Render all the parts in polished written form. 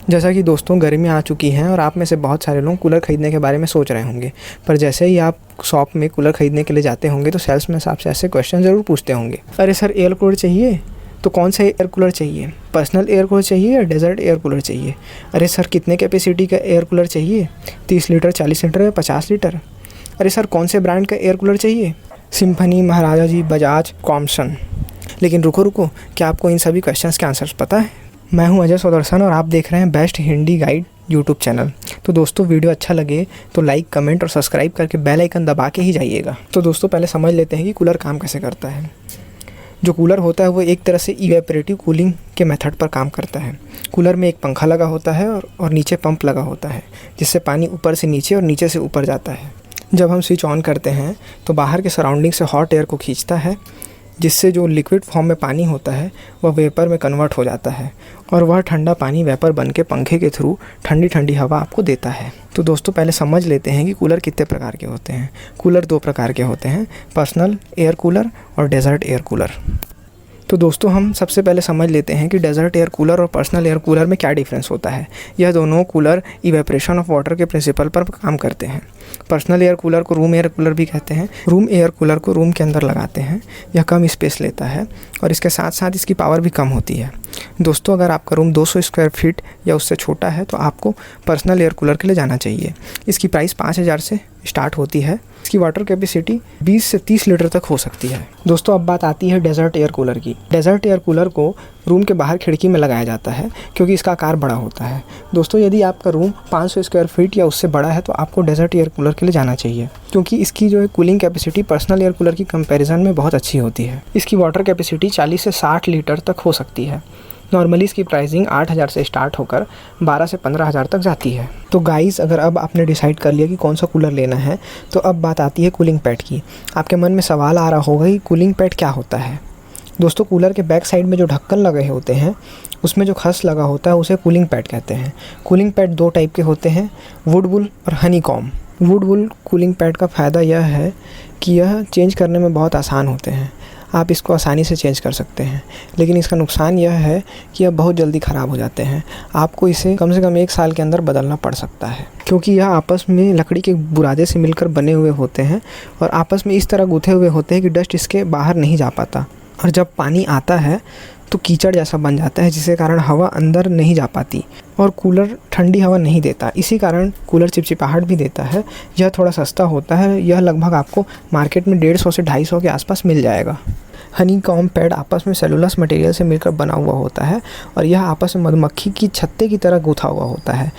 जैसा कि दोस्तों गर्मी आ चुकी है और आप में से बहुत सारे लोग कूलर ख़रीदने के बारे में सोच रहे होंगे, पर जैसे ही आप शॉप में कूलर ख़रीदने के लिए जाते होंगे तो सेल्समैन आपसे ऐसे क्वेश्चन ज़रूर पूछते होंगे, अरे सर एयर कूलर चाहिए, तो कौन सा एयर कूलर चाहिए, पर्सनल एयर कूलर चाहिए या डेजर्ट एयर कूलर चाहिए? अरे सर कितने कैपेसिटी का एयर कूलर चाहिए, 30 लीटर, 40 लीटर या 50 लीटर? अरे सर कौन से ब्रांड का एयर कूलर चाहिए, सिम्फनी, महाराजा जी, बजाज, कॉम्सन? लेकिन रुको, क्या आपको इन सभी क्वेश्चंस के आंसर्स पता है? मैं हूं अजय सुदर्शन और आप देख रहे हैं best Hindi guide YouTube channel. तो दोस्तों वीडियो अच्छा लगे तो लाइक, कमेंट और सब्सक्राइब करके बेल आइकन दबा के ही जाइएगा। तो दोस्तों पहले समझ लेते हैं कि कूलर काम कैसे करता है। जो कूलर होता है वो एक तरह से इवेपोरेटिव कूलिंग के मेथड पर काम करता है। कूलर में एक पंखा लगा होता है और नीचे पंप लगा होता है, जिससे पानी ऊपर से नीचे और नीचे से ऊपर जाता है। जब हम स्विच ऑन करते हैं तो बाहर के सराउंडिंग से हॉट एयर को खींचता है, जिससे जो लिक्विड फॉर्म में पानी होता है वह वेपर में कन्वर्ट हो जाता है और वह ठंडा पानी वेपर बन के पंखे के थ्रू ठंडी ठंडी हवा आपको देता है। तो दोस्तों पहले समझ लेते हैं कि कूलर कितने प्रकार के होते हैं। कूलर 2 प्रकार के होते हैं, पर्सनल एयर कूलर और डेजर्ट एयर कूलर। तो दोस्तों हम सबसे पहले समझ लेते हैं कि डेजर्ट एयर कूलर और पर्सनल एयर कूलर में क्या डिफरेंस होता है। यह दोनों कूलर इवेपोरेशन ऑफ वाटर के प्रिंसिपल पर काम करते हैं। पर्सनल एयर कूलर को रूम एयर कूलर भी कहते हैं। रूम एयर कूलर को रूम के अंदर लगाते हैं। यह कम स्पेस लेता है और इसके साथ साथ इसकी पावर भी कम होती है। दोस्तों अगर आपका रूम 200 स्क्वायर फीट या उससे छोटा है तो आपको पर्सनल एयर कूलर के लिए जाना चाहिए। इसकी प्राइस 5000 से स्टार्ट होती है। इसकी वाटर कैपेसिटी 20 से 30 लीटर तक हो सकती है। दोस्तों अब बात आती है डेजर्ट एयर कूलर की। डेजर्ट एयर कूलर को रूम के बाहर खिड़की में लगाया जाता है क्योंकि इसका आकार बड़ा होता है। दोस्तों यदि आपका रूम 500 स्क्वायर फीट या उससे बड़ा है तो आपको डेजर्ट एयर कूलर के लिए जाना चाहिए, क्योंकि इसकी जो है cooling capacity personal air cooler की कंपैरिजन में बहुत अच्छी होती है। इसकी वाटर कैपेसिटी 40 से 60 लीटर तक हो सकती है। नॉर्मली इसकी प्राइसिंग 8000 से स्टार्ट होकर 12 से 15000 तक जाती है। तो गाइस अगर अब आपने डिसाइड कर लिया कि कौन सा कूलर लेना है तो अब बात आती है कूलिंग पैड की। आपके मन में सवाल आ रहा होगा कि कूलिंग पैड क्या होता है। दोस्तों कूलर के बैक साइड में जो ढक्कन लगे होते हैं उसमें जो खस लगा होता है उसे कूलिंग पैड कहते हैं। कूलिंग पैड 2 टाइप के होते हैं, वुड वूल और Honey comb. Would wool cooling pad का फ़ायदा यह है कि यह चेंज करने में बहुत आसान होते हैं। आप इसको आसानी से चेंज कर सकते हैं, लेकिन इसका नुकसान यह है कि यह बहुत जल्दी ख़राब हो जाते हैं। आपको इसे कम से कम 1 साल के अंदर बदलना पड़ सकता है, क्योंकि यह आपस में लकड़ी के बुरादे से मिलकर बने हुए होते हैं और आपस में इस तरह गुथे हुए होते हैं कि डस्ट इसके बाहर नहीं जा पाता और जब पानी आता है तो कीचड़ जैसा बन जाता है, जिसके कारण हवा अंदर नहीं जा पाती और कूलर ठंडी हवा नहीं देता। इसी कारण कूलर चिपचिपाहट भी देता है। यह थोड़ा सस्ता होता है। यह लगभग आपको मार्केट में 150 से 250 के आसपास मिल जाएगा। हनी कॉम्ब पैड आपस में सेलुलोस मटेरियल से मिलकर बना हुआ होता है और यह आपस में मधुमक्खी की छत्ते की तरह गूथा हुआ होता है।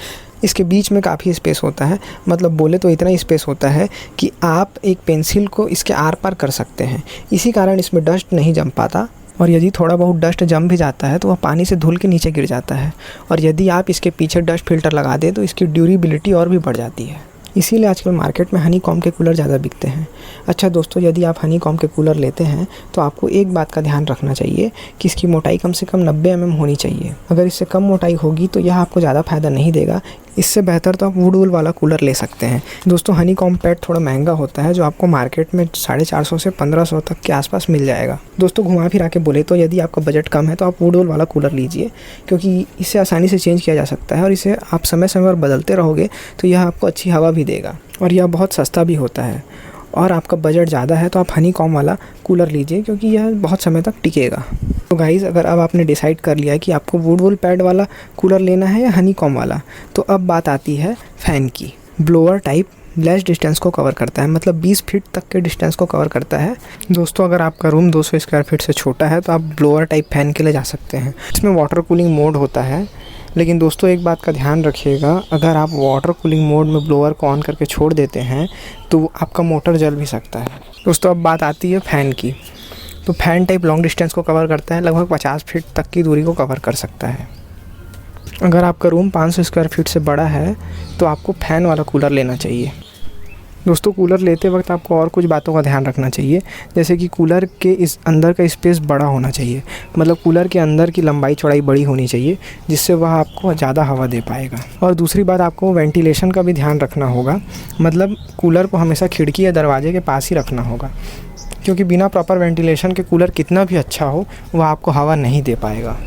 इसके बीच में काफ़ी स्पेस होता है, मतलब बोले तो इतना स्पेस होता है कि आप एक पेंसिल को इसके आर पार कर सकते हैं। इसी कारण इसमें डस्ट नहीं जम पाता और यदि थोड़ा बहुत डस्ट जम भी जाता है तो वह पानी से धुल के नीचे गिर जाता है। और यदि आप इसके पीछे डस्ट फिल्टर लगा दें तो इसकी ड्यूरेबिलिटी और भी बढ़ जाती है। इसीलिए आजकल मार्केट में हनी कॉम्ब के कूलर ज़्यादा बिकते हैं। अच्छा दोस्तों यदि आप हनी कॉम्ब के कूलर लेते हैं तो आपको एक बात का ध्यान रखना चाहिए कि इसकी मोटाई कम से कम 90 mm होनी चाहिए। अगर इससे कम मोटाई होगी तो यह आपको ज़्यादा फ़ायदा नहीं देगा। इससे बेहतर तो आप वुड वूल वाला कूलर ले सकते हैं। दोस्तों हनी कॉम्ब पैड थोड़ा महंगा होता है, जो आपको मार्केट में 450 से 1500 तक के आसपास मिल जाएगा। दोस्तों घुमा फिरा के बोले तो यदि आपका बजट कम है तो आप वुड वूल वाला कूलर लीजिए, क्योंकि इसे आसानी से चेंज किया जा सकता है और इसे आप समय समय पर बदलते रहोगे तो यह आपको अच्छी हवा भी देगा और यह बहुत सस्ता भी होता है। और आपका बजट ज़्यादा है तो आप हनी कॉम्ब वाला कूलर लीजिए, क्योंकि यह बहुत समय तक टिकेगा। तो गाइज़ अगर अब आपने डिसाइड कर लिया है कि आपको वुड वूल पैड वाला कूलर लेना है या हनी कॉम्ब वाला, तो अब बात आती है फ़ैन की। ब्लोअर टाइप लेस डिस्टेंस को कवर करता है, मतलब 20 फीट तक के डिस्टेंस को कवर करता है। दोस्तों अगर आपका रूम 200 स्क्वायर फीट से छोटा है तो आप ब्लोअर टाइप फ़ैन के लिए जा सकते हैं। इसमें वाटर कूलिंग मोड होता है, लेकिन दोस्तों एक बात का ध्यान रखिएगा, अगर आप वाटर कूलिंग मोड में ब्लोअर को ऑन करके छोड़ देते हैं तो आपका मोटर जल भी सकता है। दोस्तों अब बात आती है फ़ैन की। तो फ़ैन टाइप लॉन्ग डिस्टेंस को कवर करता है, लगभग 50 फीट तक की दूरी को कवर कर सकता है। अगर आपका रूम 500 स्क्वायर फीट से बड़ा है तो आपको फ़ैन वाला कूलर लेना चाहिए। दोस्तों कूलर लेते वक्त आपको और कुछ बातों का ध्यान रखना चाहिए, जैसे कि कूलर के इस अंदर का स्पेस बड़ा होना चाहिए, मतलब कूलर के अंदर की लंबाई चौड़ाई बड़ी होनी चाहिए, जिससे वह आपको ज़्यादा हवा दे पाएगा। और दूसरी बात आपको वेंटिलेशन का भी ध्यान रखना होगा, मतलब कूलर को हमेशा खिड़की या दरवाजे के पास ही रखना होगा, क्योंकि बिना प्रॉपर वेंटिलेशन के कूलर कितना भी अच्छा हो वह आपको हवा नहीं दे पाएगा।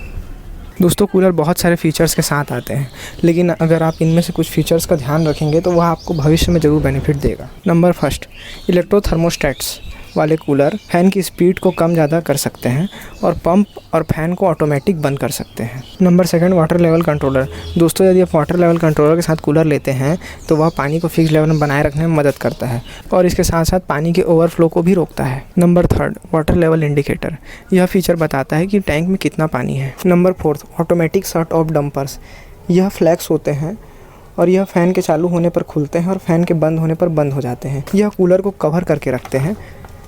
दोस्तों कूलर बहुत सारे फीचर्स के साथ आते हैं, लेकिन अगर आप इनमें से कुछ फीचर्स का ध्यान रखेंगे तो वह आपको भविष्य में ज़रूर बेनिफिट देगा। नंबर फर्स्ट, इलेक्ट्रोथर्मोस्टेट्स वाले कूलर फ़ैन की स्पीड को कम ज़्यादा कर सकते हैं और पंप और फ़ैन को ऑटोमेटिक बंद कर सकते हैं। Number second, water level controller. दोस्तों यदि आप वाटर लेवल कंट्रोलर के साथ कूलर लेते हैं तो वह पानी को फिक्स लेवल में बनाए रखने में मदद करता है और इसके साथ साथ पानी के ओवरफ्लो को भी रोकता है। Number third, water level indicator. यह फीचर बताता है कि टैंक में कितना पानी है। Number fourth, automatic shut off dumpers. यह फ्लैक्स होते हैं और यह फ़ैन के चालू होने पर खुलते हैं और फ़ैन के बंद होने पर बंद हो जाते हैं। यह कूलर को कवर करके रखते हैं,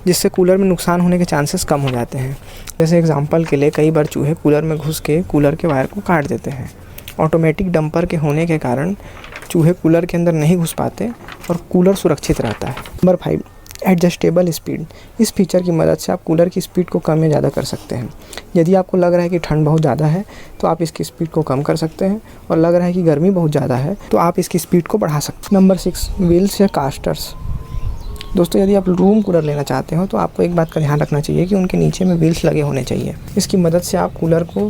जिससे कूलर में नुकसान होने के चांसेस कम हो जाते हैं। जैसे एग्जांपल के लिए कई बार चूहे कूलर में घुस के कूलर के वायर को काट देते हैं। ऑटोमेटिक डंपर के होने के कारण चूहे कूलर के अंदर नहीं घुस पाते और कूलर सुरक्षित रहता है। Number 5, adjustable speed. इस फीचर की मदद से आप कूलर की स्पीड को कम या ज़्यादा कर सकते हैं। यदि आपको लग रहा है कि ठंड बहुत ज़्यादा है तो आप इसकी स्पीड को कम कर सकते हैं, और लग रहा है कि गर्मी बहुत ज़्यादा है तो आप इसकी स्पीड को बढ़ा सकते हैं। नंबर 6, व्हील्स या कास्टर्स। दोस्तों यदि आप रूम कूलर लेना चाहते हो तो आपको एक बात का ध्यान रखना चाहिए कि उनके नीचे में व्हील्स लगे होने चाहिए। इसकी मदद से आप कूलर को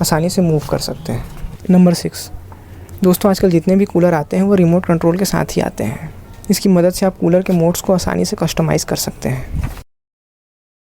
आसानी से मूव कर सकते हैं। नंबर 6, दोस्तों आजकल जितने भी कूलर आते हैं वो रिमोट कंट्रोल के साथ ही आते हैं। इसकी मदद से आप कूलर के मोड्स को आसानी से कस्टमाइज़ कर सकते हैं।